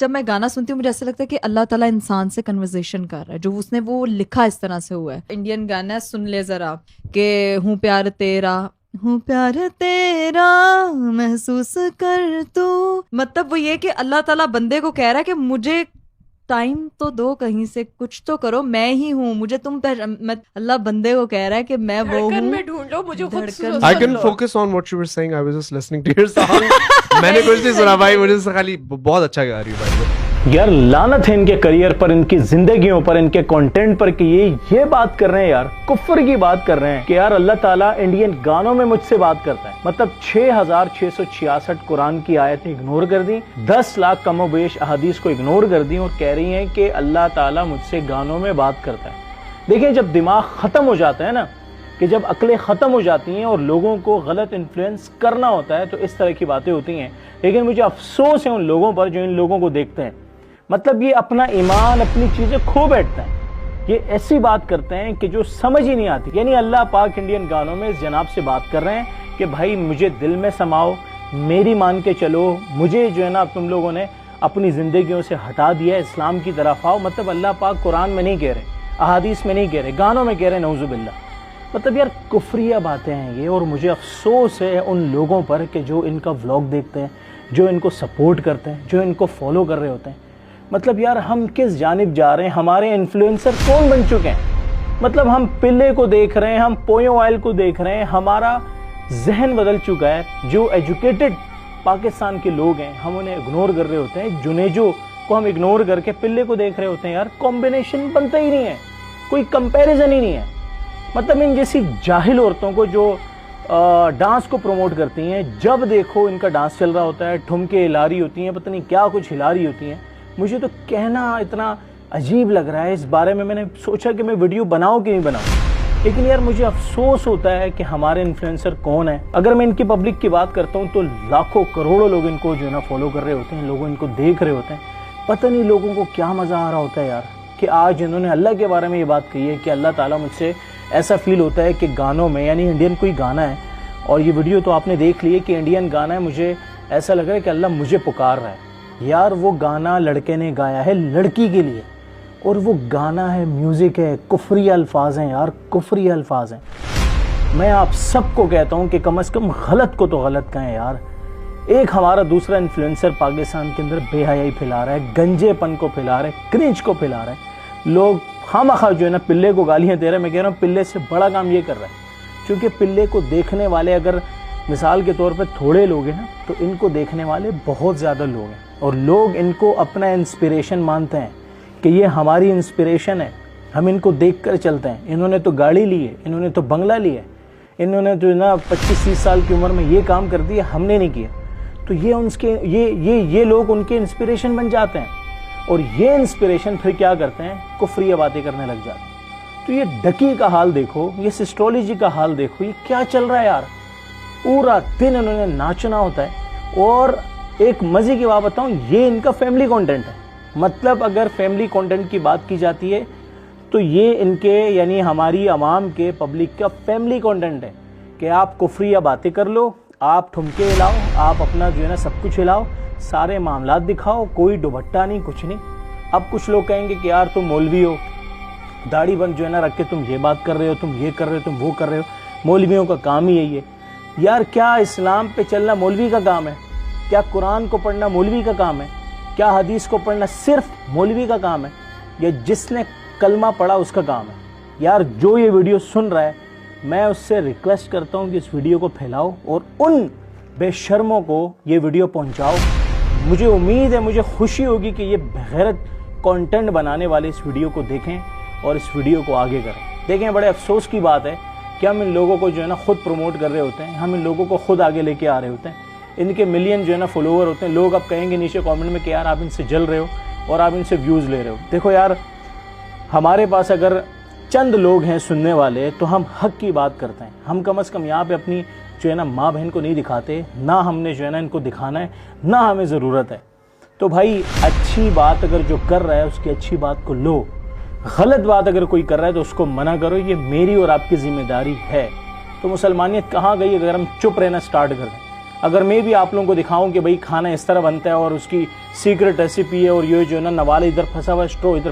جب میں گانا سنتی ہوں مجھے ایسا لگتا ہے کہ اللہ تعالیٰ انسان سے کنورزیشن کر رہا ہے, جو اس نے وہ لکھا اس طرح سے ہوا ہے. انڈین گانا ہے, سن لے ذرا, کہ ہوں پیار تیرا, ہوں پیار تیرا محسوس کر تو. مطلب وہ یہ کہ اللہ تعالیٰ بندے کو کہہ رہا ہے کہ مجھے ٹائم تو دو, کہیں سے کچھ تو کرو, میں ہی ہوں, مجھے تم اللہ بندے کو کہہ رہا ہے کہ میں وہ ہوں, میں ڈھونڈ لو مجھے خود. I can focus on what you were saying. I was just listening to your song. میں نے کچھ نہیں سنا بھائی, مجھے خالی بہت اچھا گا رہی بھائی. یار لعنت ہے ان کے کریئر پر, ان کی زندگیوں پر, ان کے کنٹینٹ پر کہ یہ بات کر رہے ہیں یار, کفر کی بات کر رہے ہیں کہ یار اللہ تعالیٰ انڈین گانوں میں مجھ سے بات کرتا ہے. مطلب 6666 قرآن کی آیتیں اگنور کر دیں, 10 لاکھ کم و بیش احادیث کو اگنور کر دیں, اور کہہ رہی ہیں کہ اللہ تعالیٰ مجھ سے گانوں میں بات کرتا ہے. دیکھیں جب دماغ ختم ہو جاتا ہے نا, کہ جب عقلیں ختم ہو جاتی ہیں اور لوگوں کو غلط انفلوئنس کرنا ہوتا ہے, تو اس طرح کی باتیں ہوتی ہیں. لیکن مجھے افسوس ہے ان لوگوں پر جو ان لوگوں کو دیکھتے ہیں. مطلب یہ اپنا ایمان, اپنی چیزیں کھو بیٹھتا ہے. یہ ایسی بات کرتے ہیں کہ جو سمجھ ہی نہیں آتی. یعنی اللہ پاک انڈین گانوں میں اس جناب سے بات کر رہے ہیں کہ بھائی مجھے دل میں سماؤ, میری مان کے چلو, مجھے جو ہے نا تم لوگوں نے اپنی زندگیوں سے ہٹا دیا, اسلام کی طرف آؤ. مطلب اللہ پاک قرآن میں نہیں کہہ رہے, احادیث میں نہیں کہہ رہے, گانوں میں کہہ رہے, نعوذ باللہ. مطلب یار کفریہ باتیں ہیں یہ, اور مجھے افسوس ہے ان لوگوں پر کہ جو ان کا ولاگ دیکھتے ہیں, جو ان کو سپورٹ کرتے ہیں, جو ان کو فالو کر رہے ہوتے ہیں. مطلب یار ہم کس جانب جا رہے ہیں, ہمارے انفلوئنسر کون بن چکے ہیں. مطلب ہم پلے کو دیکھ رہے ہیں, ہم پویو آئل کو دیکھ رہے ہیں, ہمارا ذہن بدل چکا ہے. جو ایجوکیٹڈ پاکستان کے لوگ ہیں ہم انہیں اگنور کر رہے ہوتے ہیں, جنیجو کو ہم اگنور کر کے پلے کو دیکھ رہے ہوتے ہیں. یار کمبینیشن بنتا ہی نہیں ہے, کوئی کمپیریزن ہی نہیں ہے. مطلب ان جیسی جاہل عورتوں کو جو ڈانس کو پروموٹ کرتی ہیں, جب دیکھو ان کا ڈانس چل رہا ہوتا ہے, ٹھمکے ہلا رہی ہوتی ہیں, پتہ نہیں کیا کچھ ہلا رہی ہوتی ہیں. مجھے تو کہنا اتنا عجیب لگ رہا ہے, اس بارے میں نے سوچا کہ میں ویڈیو بناؤں کہ نہیں بناؤں. لیکن یار مجھے افسوس ہوتا ہے کہ ہمارے انفلوئنسر کون ہیں. اگر میں ان کی پبلک کی بات کرتا ہوں تو لاکھوں کروڑوں لوگ ان کو جو ہے نا فالو کر رہے ہوتے ہیں, لوگ ان کو دیکھ رہے ہوتے ہیں. پتہ نہیں لوگوں کو کیا مزہ آ رہا ہوتا ہے یار, کہ آج انہوں نے اللہ کے بارے میں یہ بات کہی ہے کہ اللہ تعالیٰ مجھ سے ایسا فیل ہوتا ہے کہ گانوں میں, یعنی انڈین کوئی گانا ہے, اور یہ ویڈیو تو آپ نے دیکھ لی ہے کہ انڈین گانا ہے, مجھے ایسا لگ رہا ہے کہ اللہ مجھے پکار رہا ہے. یار وہ گانا لڑکے نے گایا ہے لڑکی کے لیے, اور وہ گانا ہے, میوزک ہے, کفری الفاظ ہیں یار, کفری الفاظ ہیں. میں آپ سب کو کہتا ہوں کہ کم از کم غلط کو تو غلط کہیں یار. ایک ہمارا دوسرا انفلوئنسر پاکستان کے اندر بے حیائی پھیلا رہا ہے, گنجے پن کو پھیلا رہا ہے, کرنچ کو پھیلا رہا ہے. لوگ خواہ جو ہے نا پلے کو گالیاں دے رہے ہیں. میں کہہ رہا ہوں پلے سے بڑا کام یہ کر رہا ہے, کیونکہ پلے کو دیکھنے والے اگر مثال کے طور پہ تھوڑے لوگ ہیں نا, تو ان کو دیکھنے والے بہت زیادہ لوگ ہیں, اور لوگ ان کو اپنا انسپریشن مانتے ہیں کہ یہ ہماری انسپریشن ہے, ہم ان کو دیکھ کر چلتے ہیں. انہوں نے تو گاڑی لی ہے, انہوں نے تو بنگلہ لیا ہے, انہوں نے جو نا 25-30 سال کی عمر میں یہ کام کر دیا, ہم نے نہیں کیا. تو یہ لوگ ان کے انسپریشن بن جاتے ہیں, اور یہ انسپریشن پھر کیا کرتے ہیں, کفریہ باتیں کرنے لگ جاتے ہیں. تو یہ ڈکی کا حال دیکھو, یہ سسٹولوجی کا حال دیکھو, یہ کیا چل رہا ہے یار. پورا دن انہوں نے ناچنا ہوتا ہے. اور ایک مزے کی بات بتاؤں, یہ ان کا فیملی کنٹینٹ ہے. مطلب اگر فیملی کنٹینٹ کی بات کی جاتی ہے تو یہ ان کے, یعنی ہماری عوام کے, پبلک کا فیملی کنٹینٹ ہے کہ آپ کفریہ باتیں کر لو, آپ ٹھمکے ہلاؤ, آپ اپنا جو ہے نا سب کچھ ہلاؤ, سارے معاملات دکھاؤ, کوئی دوپٹہ نہیں, کچھ نہیں. اب کچھ لوگ کہیں گے کہ یار تم مولوی ہو, داڑھی بند جو ہے نا رکھ کے تم یہ بات کر رہے ہو, تم یہ کر رہے ہو, تم وہ کر رہے ہو, مولویوں کا کام ہی یہی ہے. یار کیا اسلام پہ چلنا مولوی کا کام ہے؟ کیا قرآن کو پڑھنا مولوی کا کام ہے؟ کیا حدیث کو پڑھنا صرف مولوی کا کام ہے؟ یا جس نے کلمہ پڑھا اس کا کام ہے؟ یار جو یہ ویڈیو سن رہا ہے, میں اس سے ریکویسٹ کرتا ہوں کہ اس ویڈیو کو پھیلاؤ اور ان بے شرموں کو یہ ویڈیو پہنچاؤ. مجھے امید ہے, مجھے خوشی ہوگی کہ یہ بغیرت کانٹینٹ بنانے والے اس ویڈیو کو دیکھیں اور اس ویڈیو کو آگے کریں. دیکھیں بڑے افسوس کی بات ہے کہ ہم ان لوگوں کو جو ہے نا خود پروموٹ کر رہے ہوتے ہیں, ہم ان لوگوں کو خود آگے لے کے آ رہے ہوتے ہیں. ان کے ملین جو ہے نا فالوور ہوتے ہیں. لوگ اب کہیں گے نیچے کامنٹ میں کہ یار آپ ان سے جل رہے ہو اور آپ ان سے ویوز لے رہے ہو. دیکھو یار, ہمارے پاس اگر چند لوگ ہیں سننے والے تو ہم حق کی بات کرتے ہیں. ہم کم از کم یہاں پہ اپنی جو ہے نا ماں بہن کو نہیں دکھاتے, نہ ہم نے جو ہے نا ان کو دکھانا ہے, نہ ہمیں ضرورت ہے. تو بھائی اچھی بات اگر جو کر رہا ہے اس کی اچھی بات کو لو, غلط بات اگر کوئی کر رہا ہے تو اس کو منع کرو. یہ میری اور آپ کی ذمہ داری ہے. تو مسلمانیت کہاں گئی اگر ہم چپ رہنا سٹارٹ کر دیں؟ اگر میں بھی آپ لوگوں کو دکھاؤں کہ بھائی کھانا اس طرح بنتا ہے اور اس کی سیکرٹ ریسیپی ہے اور یہ جو ہے نا نوال ادھر پھنسا ہوا ہے اسٹرو ادھر